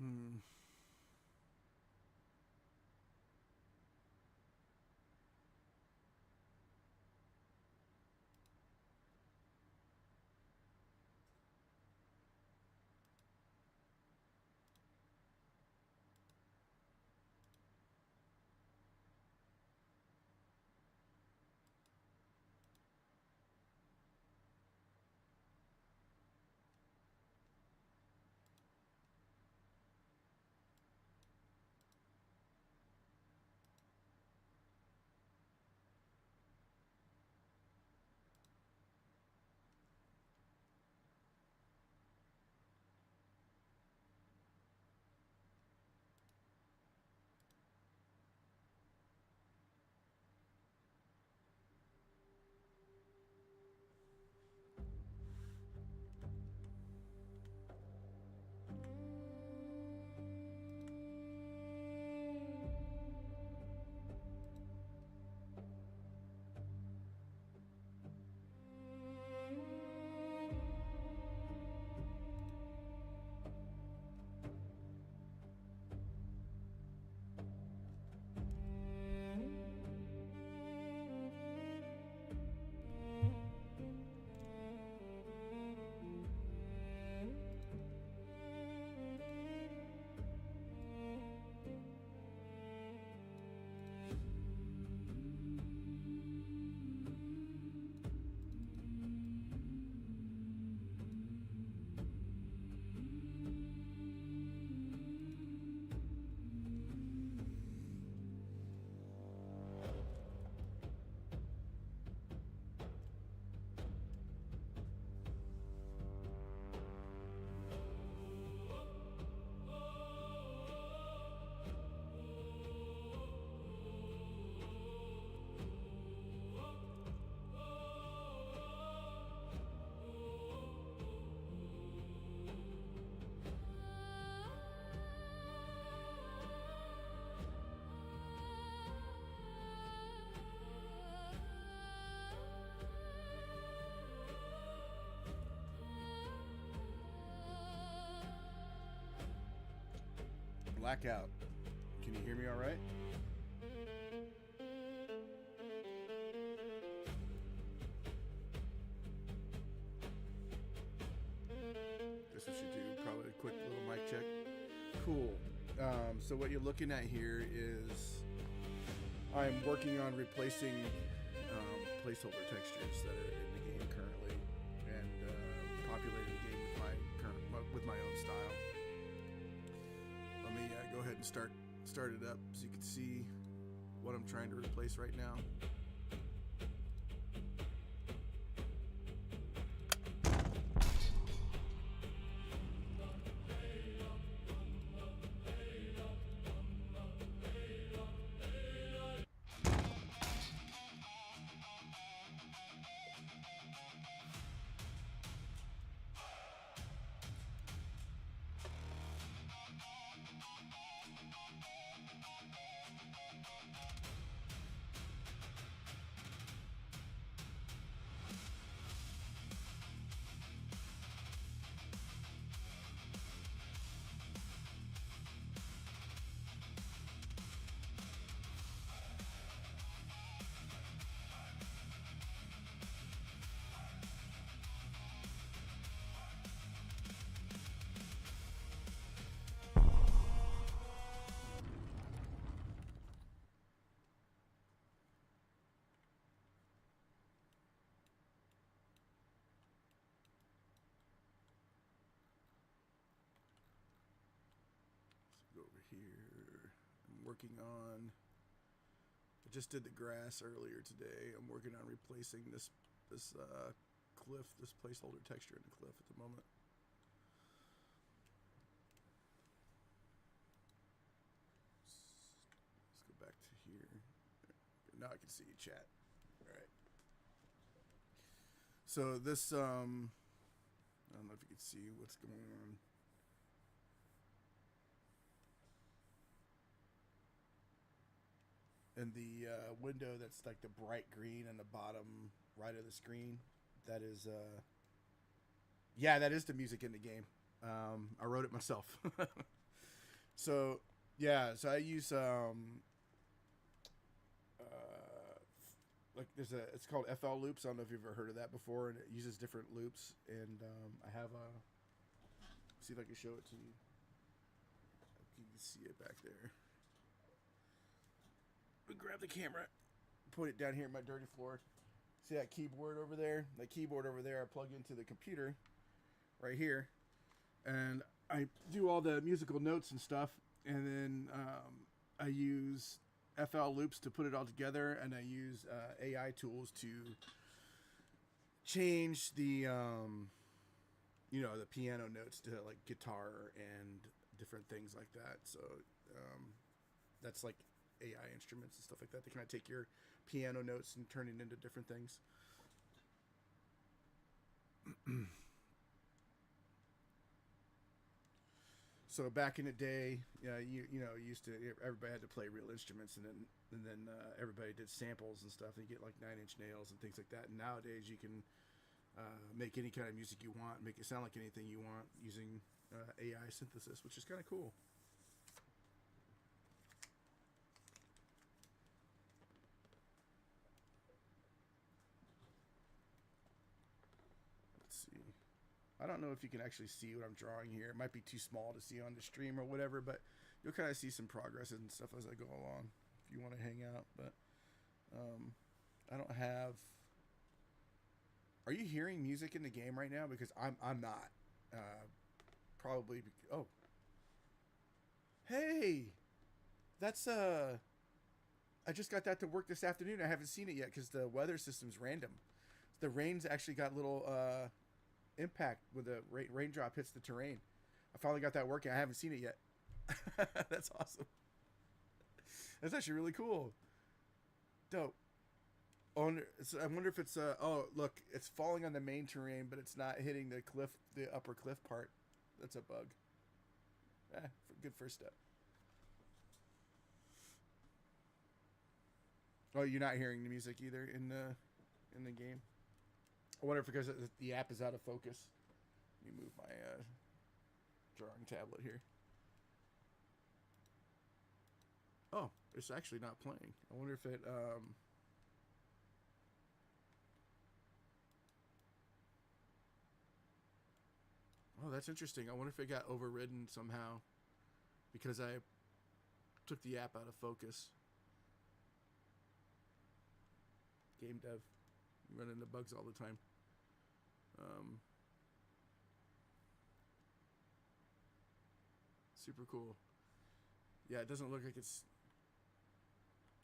Mm. Blackout. Can you hear me all right? Guess we should do probably a quick little mic check. Cool. So what you're looking at here is I'm working on replacing placeholder textures that are in the game currently, and populating the game with my own style. Let me go ahead and start it up so you can see what I'm trying to replace right now. Go over here. I'm working on. I just did the grass earlier today. I'm working on replacing this cliff, this placeholder texture in the cliff at the moment. Let's go back to here. Now I can see you, chat. All right. So this, I don't know if you can see what's going on. And the window that's like the bright green on the bottom right of the screen, that is, yeah, that is the music in the game. I wrote it myself. So yeah, so I use uh, like there's a it's called FL loops. I don't know if you've ever heard of that before, and it uses different loops. And I have a see if I can show it to you. You can see it back there. Grab the camera, point it down here at my dirty floor. See that keyboard over there? That keyboard over there, I plug into the computer right here, and I do all the musical notes and stuff, and then I use FL loops to put it all together, and I use AI tools to change the the piano notes to like guitar and different things like that. So that's like AI instruments and stuff like that. They kind of take your piano notes and turn it into different things. So back in the day, used to everybody had to play real instruments, and then everybody did samples and stuff. And you get like 9 Inch Nails and things like that. And nowadays you can make any kind of music you want, make it sound like anything you want using AI synthesis, which is kind of cool. Let's see. I don't know if you can actually see what I'm drawing here. It might be too small to see on the stream or whatever, but you'll kind of see some progress and stuff as I go along if you want to hang out. But I don't have. Are you hearing music in the game right now? Because I'm not. Probably. Oh. Hey, that's I just got that to work this afternoon. I haven't seen it yet because the weather system's random. The rain's actually got little impact when the raindrop hits the terrain. I finally got that working. I haven't seen it yet. That's awesome. That's actually really cool. Dope. I wonder if it's oh look, it's falling on the main terrain, but it's not hitting the cliff, the upper cliff part. That's a bug. Good first step. Oh, you're not hearing the music either in the game. I wonder if because the app is out of focus. Let me move my drawing tablet here. Oh, it's actually not playing. I wonder if it Oh, that's interesting. I wonder if it got overridden somehow because I took the app out of focus. Game dev. You run into bugs all the time. Super cool. Yeah, it doesn't look like it's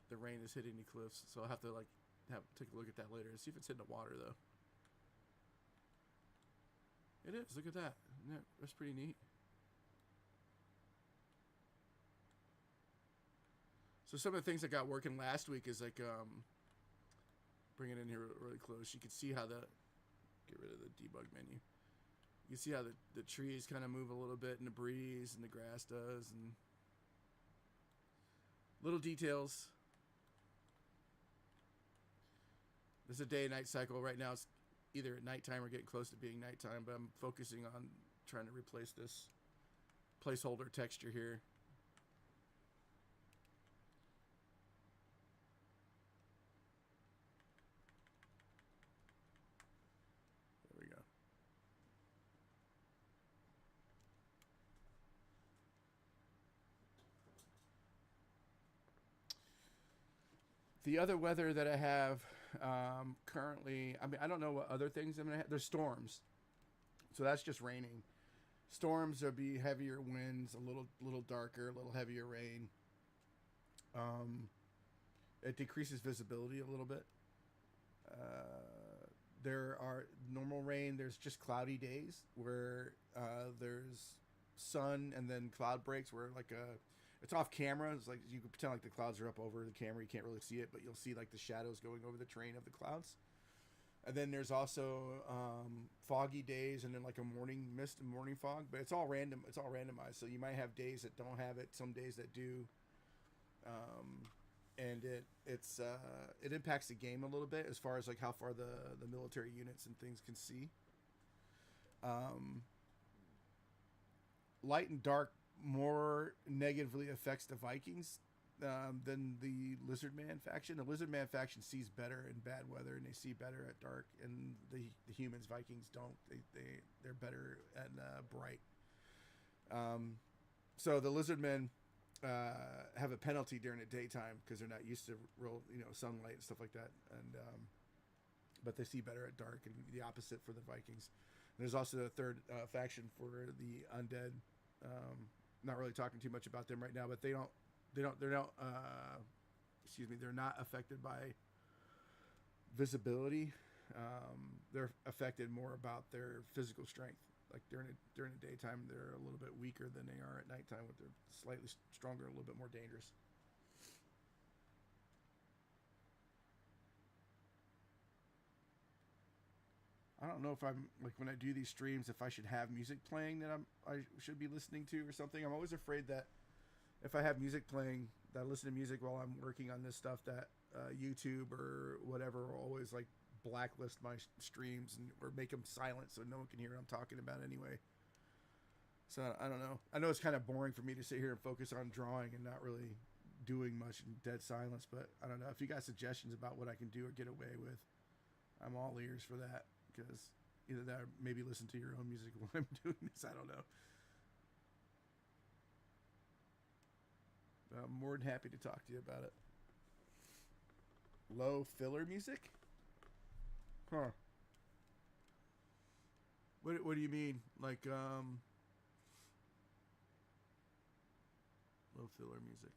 the rain is hitting the cliffs, so I'll have to like take a look at that later and see if it's hitting the water though. It is. Look at that. Yeah, that's pretty neat. So some of the things that got working last week is like bring it in here really close. You can see how get rid of the debug menu. You can see how the trees kind of move a little bit in the breeze and the grass does, and little details. There's a day and night cycle. Right now it's either at nighttime or getting close to being nighttime, but I'm focusing on trying to replace this placeholder texture here. There we go. The other weather that I have currently, I mean, I don't know what other things I'm going to have. There's storms. So that's just raining. Storms, there'll be heavier winds, a little darker, a little heavier rain. It decreases visibility a little bit. There are normal rain. There's just cloudy days where there's sun and then cloud breaks where like it's off camera. It's like you can pretend like the clouds are up over the camera. You can't really see it, but you'll see like the shadows going over the terrain of the clouds. And then there's also foggy days and then like a morning mist and morning fog, but it's all random. It's all randomized. So you might have days that don't have it, some days that do. And it impacts the game a little bit as far as like how far the military units and things can see. Light and dark more negatively affects the Vikings than the Lizardman faction. The Lizardman faction sees better in bad weather, and they see better at dark, and the humans, Vikings, don't. They're better at bright. So the Lizardmen have a penalty during the daytime because they're not used to real, sunlight and stuff like that, and but they see better at dark, and the opposite for the Vikings. And there's also a third faction for the undead. Not really talking too much about them right now, but they're not affected by visibility. They're affected more about their physical strength. Like during the daytime, they're a little bit weaker than they are at nighttime, but they're slightly stronger, a little bit more dangerous. I don't know if I'm like when I do these streams, if I should have music playing that I should be listening to or something. I'm always afraid that if I have music playing, that I listen to music while I'm working on this stuff, that YouTube or whatever will always like blacklist my streams or make them silent so no one can hear what I'm talking about anyway. So I don't know. I know it's kind of boring for me to sit here and focus on drawing and not really doing much in dead silence, but I don't know. If you got suggestions about what I can do or get away with, I'm all ears for that, because either that or maybe listen to your own music while I'm doing this. I don't know. I'm more than happy to talk to you about it. Low filler music? Huh. What do you mean? Like, low filler music.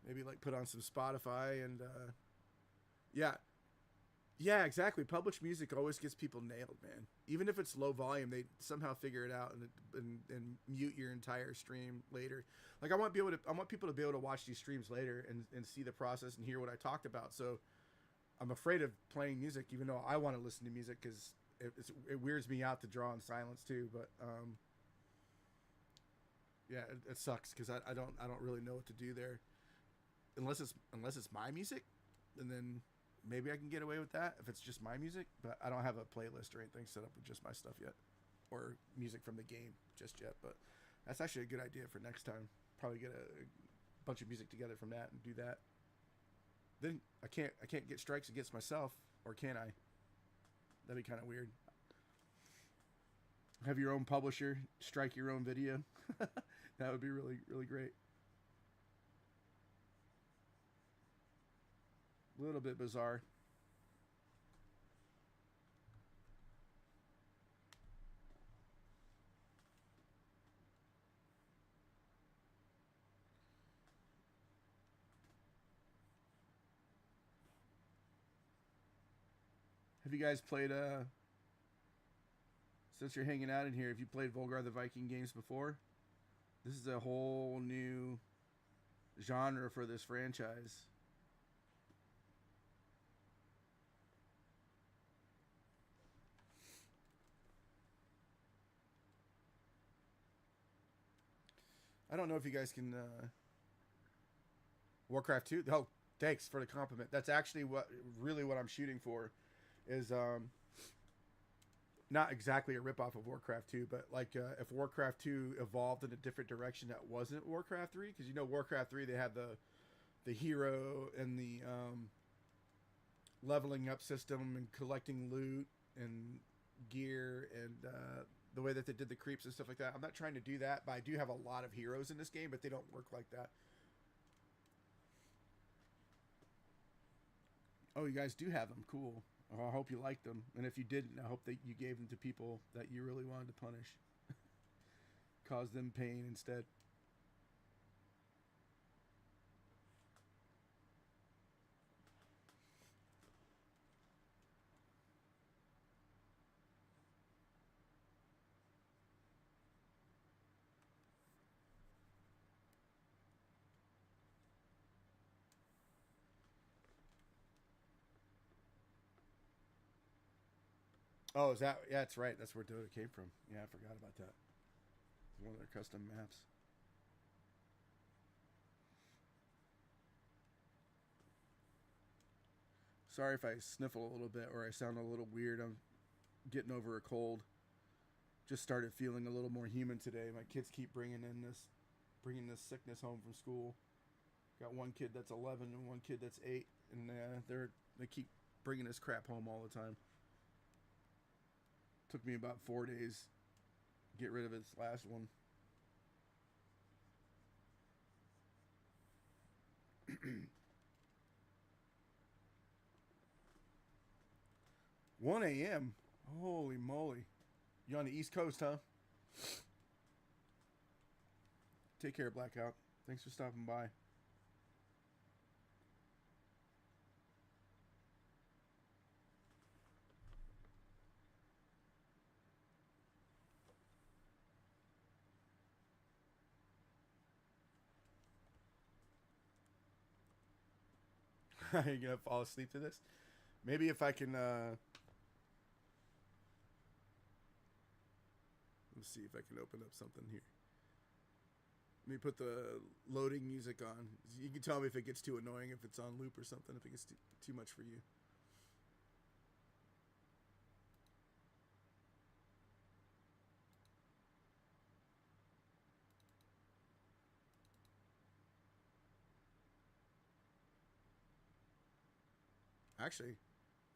Maybe like put on some Spotify and, yeah. Yeah, exactly. Published music always gets people nailed, man. Even if it's low volume, they somehow figure it out and mute your entire stream later. Like I want people to be able to watch these streams later and see the process and hear what I talked about. So I'm afraid of playing music, even though I want to listen to music, because it weirds me out to draw in silence too. But yeah, it sucks because I don't really know what to do there, unless it's my music, and then maybe I can get away with that if it's just my music, but I don't have a playlist or anything set up with just my stuff yet, or music from the game just yet. But that's actually a good idea for next time. Probably get a bunch of music together from that and do that. Then I can't get strikes against myself, or can I? That'd be kind of weird. Have your own publisher strike your own video. That would be really, really great. A little bit bizarre. Have you guys played since you're hanging out in here, have you played Volgar the Viking games before? This is a whole new genre for this franchise. I don't know if you guys can Warcraft 2. Oh, thanks for the compliment. That's actually what I'm shooting for is not exactly a ripoff of Warcraft 2, but like if Warcraft 2 evolved in a different direction that wasn't Warcraft 3, because Warcraft 3 they have the hero and the leveling up system and collecting loot and gear and the way that they did the creeps and stuff like that. I'm not trying to do that, but I do have a lot of heroes in this game, but they don't work like that. Oh, you guys do have them. Cool. Oh, I hope you liked them. And if you didn't, I hope that you gave them to people that you really wanted to punish. Cause them pain instead. Oh, is that? Yeah, that's right. That's where Dota came from. Yeah, I forgot about that. It's one of their custom maps. Sorry if I sniffle a little bit or I sound a little weird. I'm getting over a cold. just started feeling a little more human today. My kids keep bringing this sickness home from school. Got one kid that's 11 and one kid that's 8, and they keep bringing this crap home all the time. Took me about 4 days to get rid of this last one. 1 a.m. Holy moly. You on the East Coast, huh? Take care, Blackout. Thanks for stopping by. Are you gonna fall asleep to this? Maybe if I can let's see if I can open up something here. Let me put the loading music on. You can tell me if it gets too annoying, if it's on loop or something, if it gets too much for you. Actually,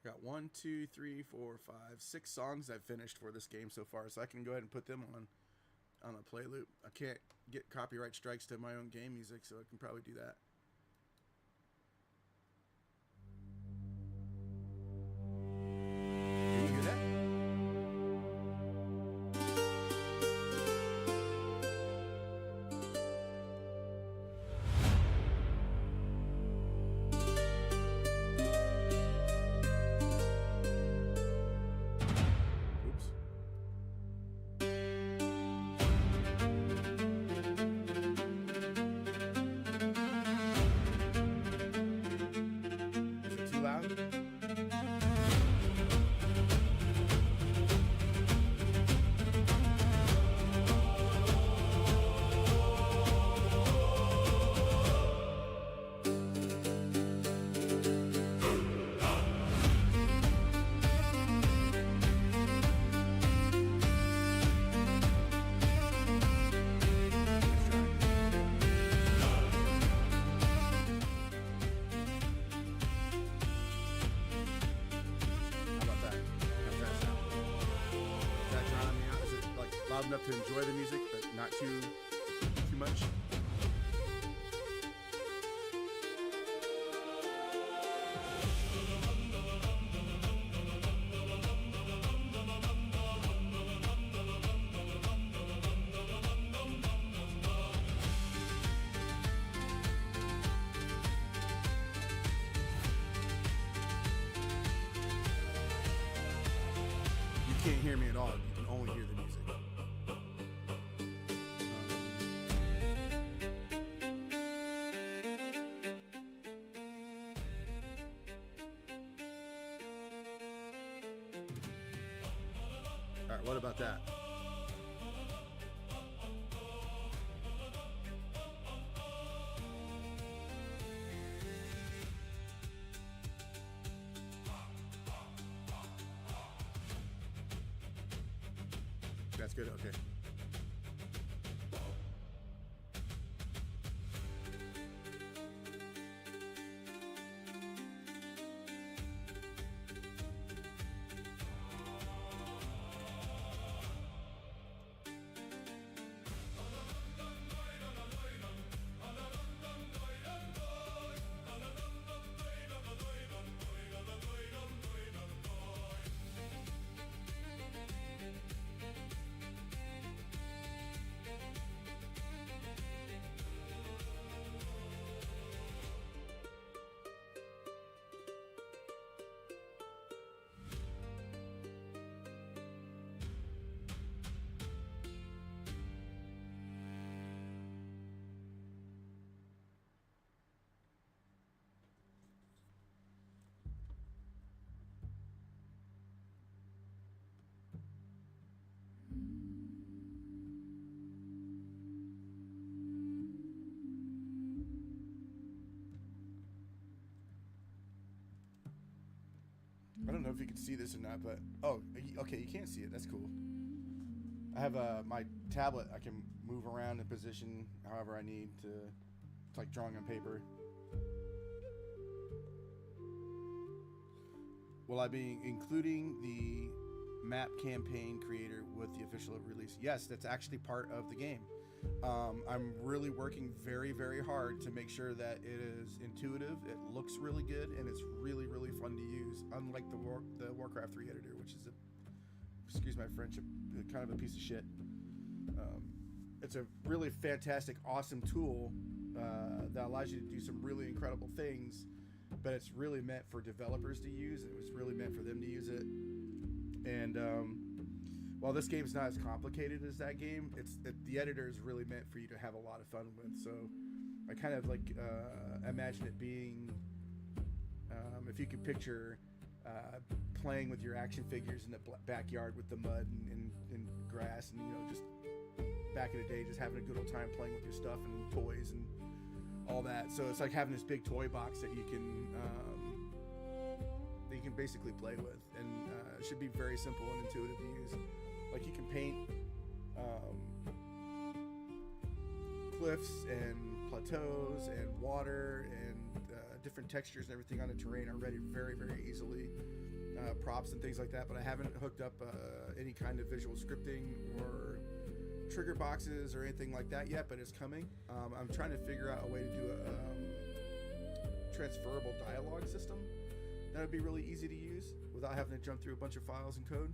I got 1, 2, 3, 4, 5, 6 songs I've finished for this game so far, so I can go ahead and put them on a play loop. I can't get copyright strikes to my own game music, so I can probably do that. Can you hear that? Enough to enjoy the music, but not too much. You can't hear me at all. You can only hear the music. What about that? That's good, okay. I don't know if you can see this or not, but oh, okay, you can't see it. That's cool. I have my tablet. I can move around and position however I need to. It's like drawing on paper. Will I be including the map campaign creator with the official release? Yes, that's actually part of the game. I'm really working very, very hard to make sure that it is intuitive, it looks really good, and it's really, really fun to use. Unlike the Warcraft 3 editor, which is excuse my French, kind of a piece of shit. It's a really fantastic, awesome tool that allows you to do some really incredible things, but it's really meant for developers to use. It was really meant for them to use it. And while this game's not as complicated as that game, the editor is really meant for you to have a lot of fun with. So I kind of like imagine it being, if you could picture playing with your action figures in the backyard with the mud and grass, and just back in the day, just having a good old time playing with your stuff and toys and all that. So it's like having this big toy box that you can basically play with, and it should be very simple and intuitive to use. Like you can paint cliffs and plateaus and water and different textures and everything on the terrain already very, very easily. Props and things like that, but I haven't hooked up any kind of visual scripting or trigger boxes or anything like that yet, but it's coming. I'm trying to figure out a way to do a transferable dialogue system that would be really easy to use without having to jump through a bunch of files and code.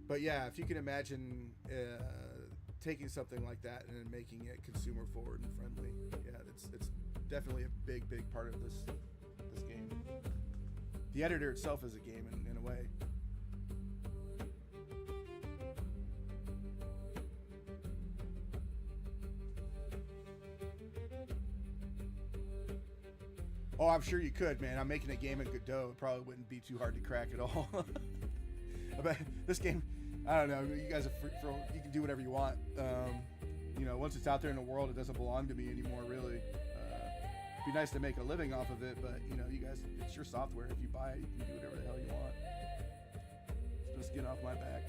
But yeah, if you can imagine taking something like that and then making it consumer forward and friendly, yeah, it's definitely a big part of this game. The editor itself is a game in a way. Oh, I'm sure you could, man. I'm making a game in Godot. It probably wouldn't be too hard to crack at all. But this game, I don't know. You guys you can do whatever you want. Once it's out there in the world, it doesn't belong to me anymore, really. It'd be nice to make a living off of it, but you guys, it's your software. If you buy it, you can do whatever the hell you want. So just get off my back.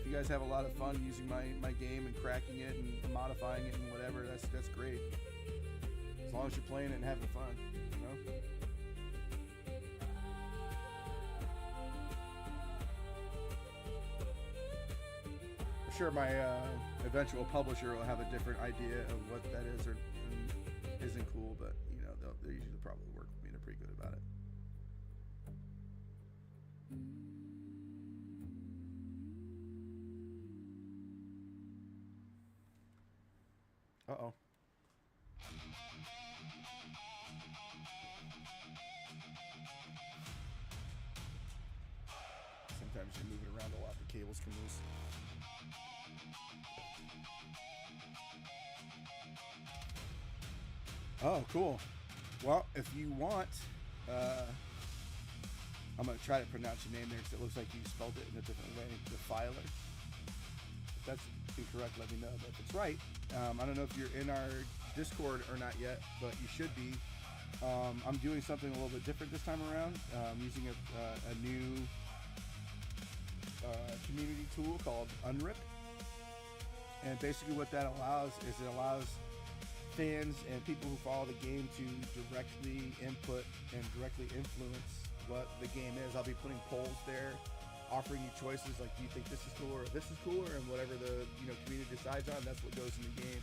If you guys have a lot of fun using my game and cracking it and modifying it and whatever, that's great. As long as you're playing it and having fun, I'm sure my eventual publisher will have a different idea of what that is or isn't cool, but they'll usually probably work with me. They're pretty good about it. Uh-oh. Sometimes you move it around a lot, the cables can loose. Oh, cool. Well, if you want, I'm going to try to pronounce your name there because it looks like you spelled it in a different way. The Filer. If that's incorrect, let me know. But if it's right, I don't know if you're in our Discord or not yet, but you should be. I'm doing something a little bit different this time around. Using a new community tool called Unrip. And basically what that allows is it allows fans and people who follow the game to directly input and directly influence what the game is. I'll be putting polls there, offering you choices like, do you think this is cooler or this is cooler, and whatever the community decides on, that's what goes in the game.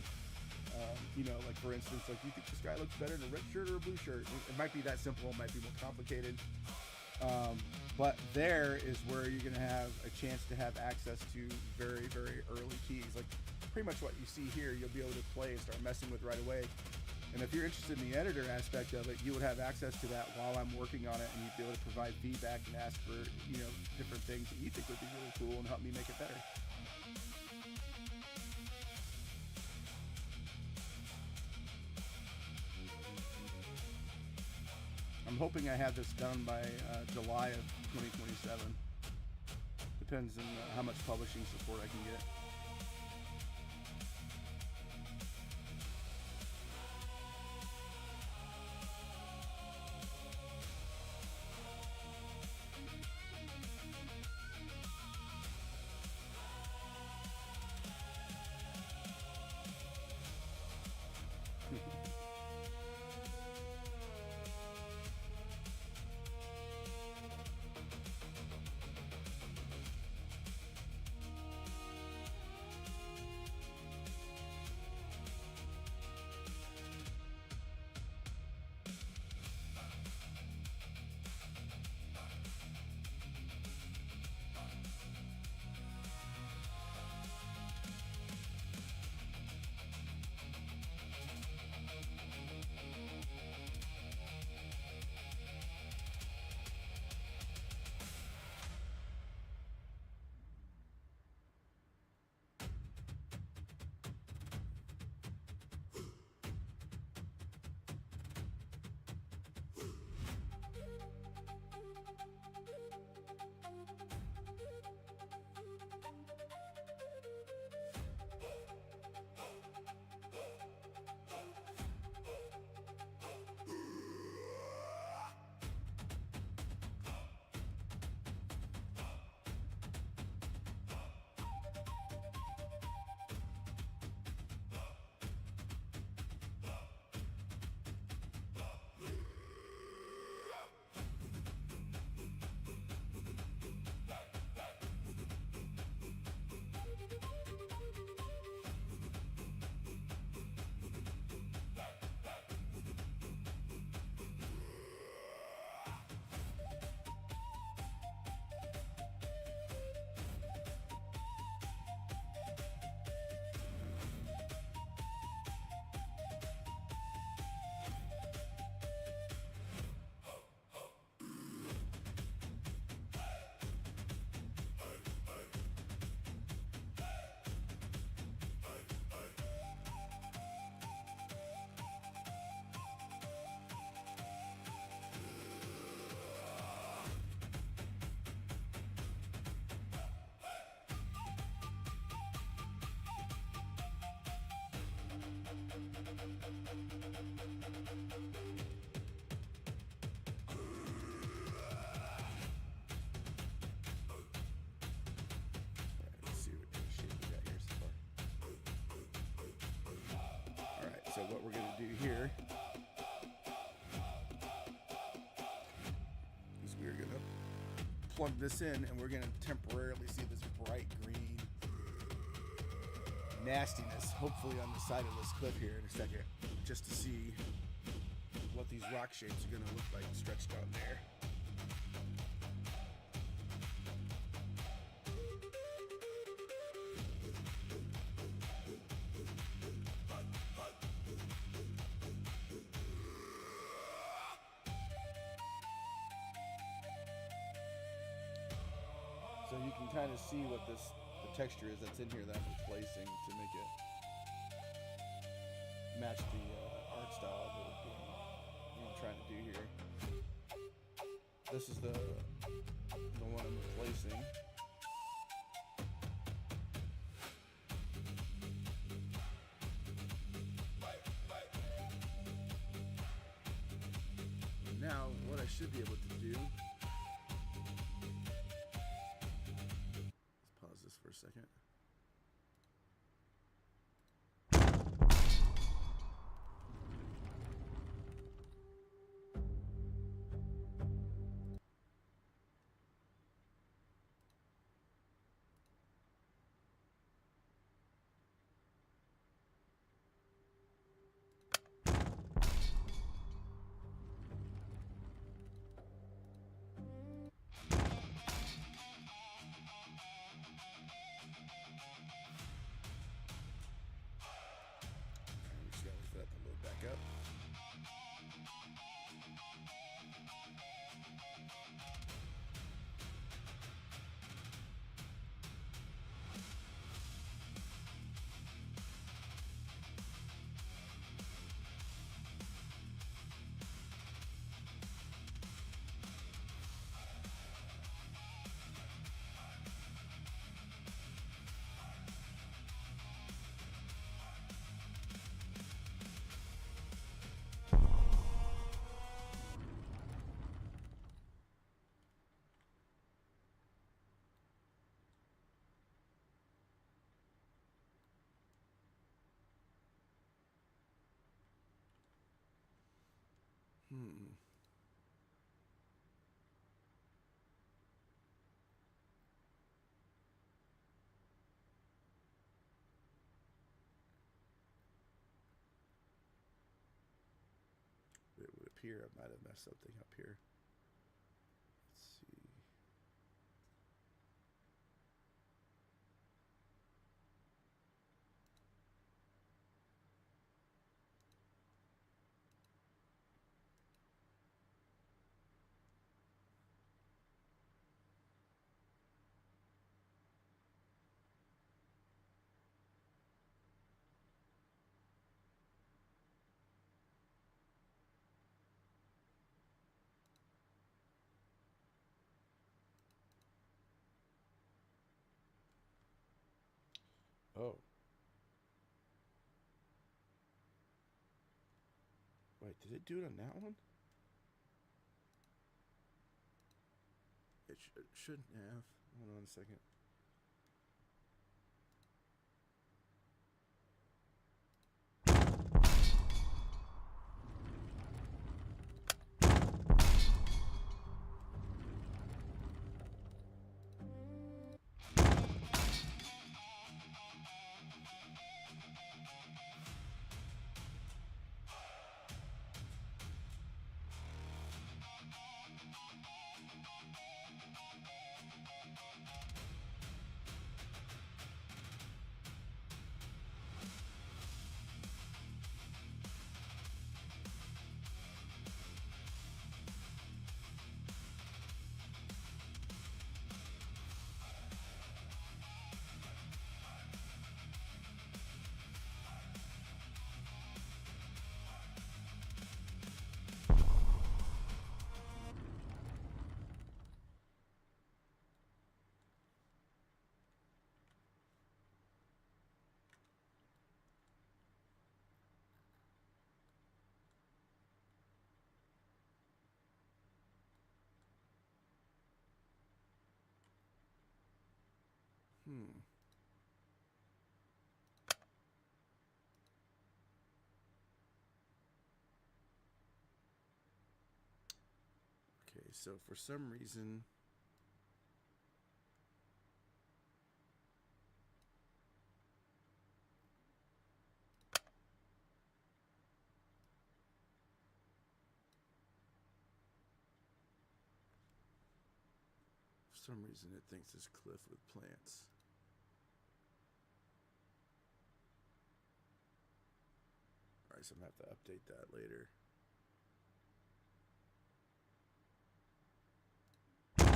Like for instance, like, do you think this guy looks better in a red shirt or a blue shirt? It might be that simple, it might be more complicated. But there is where you're going to have a chance to have access to very, very early keys. Like pretty much what you see here, you'll be able to play and start messing with right away. And if you're interested in the editor aspect of it, you would have access to that while I'm working on it, and you'd be able to provide feedback and ask for, different things that you think would be really cool and help me make it better. I'm hoping I have this done by July of 2027. Depends on how much publishing support I can get. So what we're going to do here is we're going to plug this in, and we're going to temporarily see this bright green nastiness, hopefully on the side of this clip here in a second, just to see what these rock shapes are going to look like stretched out there. So you can kind of see what the texture is that's in here that I'm replacing to make it match the art style that I'm trying to do here. This is the one I'm replacing. Now what I should be able to do, let's pause this for a second. Back up. It would appear I might have messed something up here. Let's see. Oh. Wait, did it do it on that one? It shouldn't have. Hold on a second. so for some reason, it thinks it's cliff with plants. All right, so I'm gonna have to update that later. All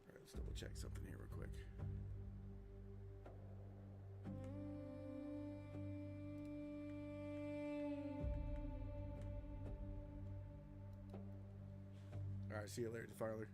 right, let's double check something here real quick. All right, see you later, Defiler.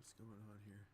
What's going on here?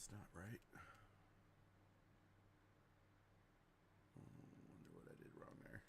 That's not right. Wonder what I did wrong there.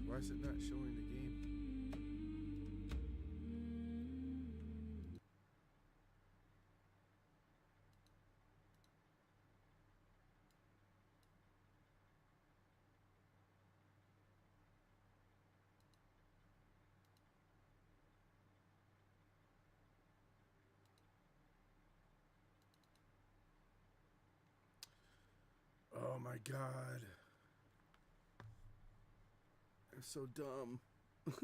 Why is it not showing the game? Oh my God. I'm so dumb. I'm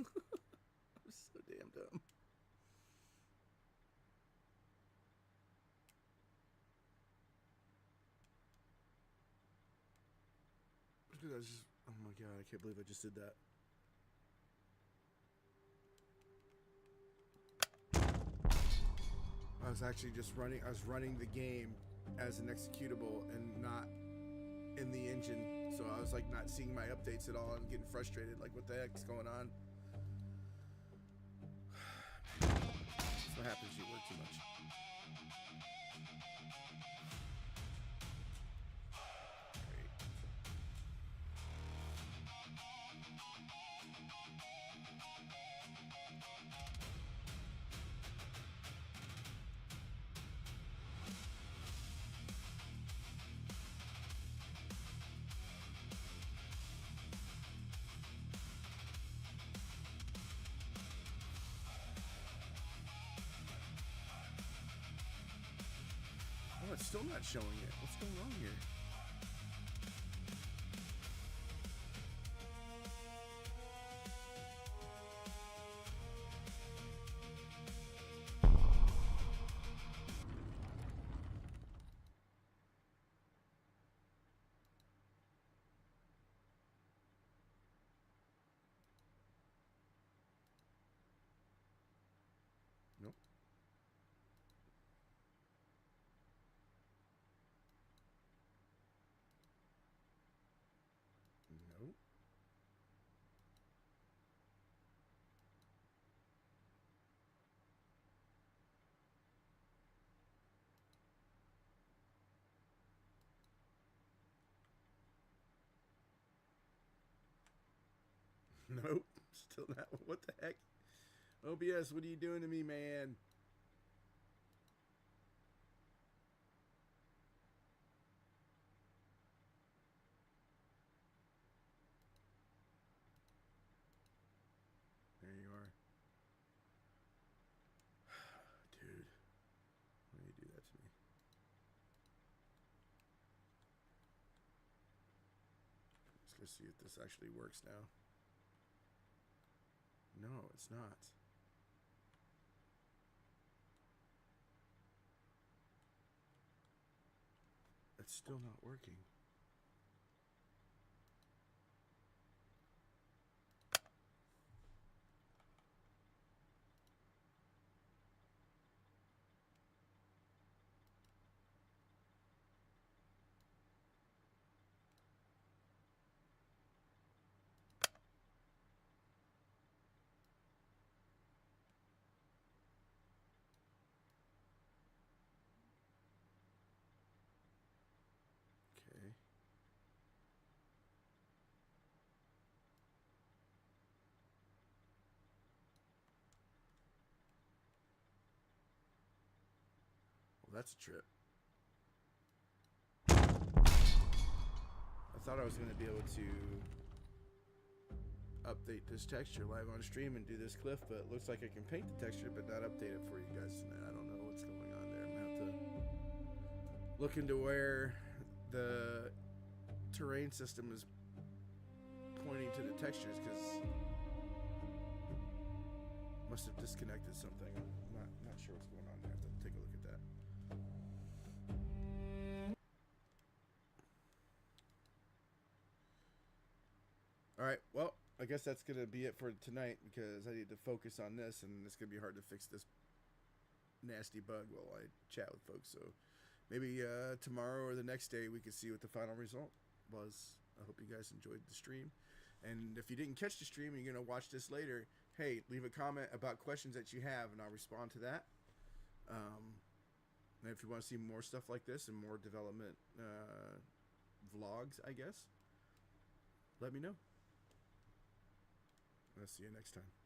so damn dumb. I was just, oh my God, I can't believe I just did that. I was actually just running, I was running the game as an executable and not in the engine. So I was like not seeing my updates at all and getting frustrated, like what the heck's going on? That's what happens, you work too much. Oh, it's still not showing it. What's going on here? Nope. Still not. What the heck? OBS, what are you doing to me, man? There you are. Dude. Why do you do that to me? Let's see if this actually works now. No, it's not. It's still not working. Okay. Well, that's a trip. I thought I was going to be able to update this texture live on stream and do this cliff, but it looks like I can paint the texture but not update it for you guys tonight. I don't know what's going on there. I'm going to have to look into where the terrain system is pointing to the textures, because must have disconnected something. I'm not sure what's going on there. I have to take a look at that. All right, well, I guess that's going to be it for tonight, because I need to focus on this, and it's going to be hard to fix this nasty bug while I chat with folks. So maybe tomorrow or the next day we can see what the final result was. I hope you guys enjoyed the stream. And if you didn't catch the stream and you're going to watch this later, hey, leave a comment about questions that you have, and I'll respond to that. And if you want to see more stuff like this and more development vlogs, I guess, let me know. I'll see you next time.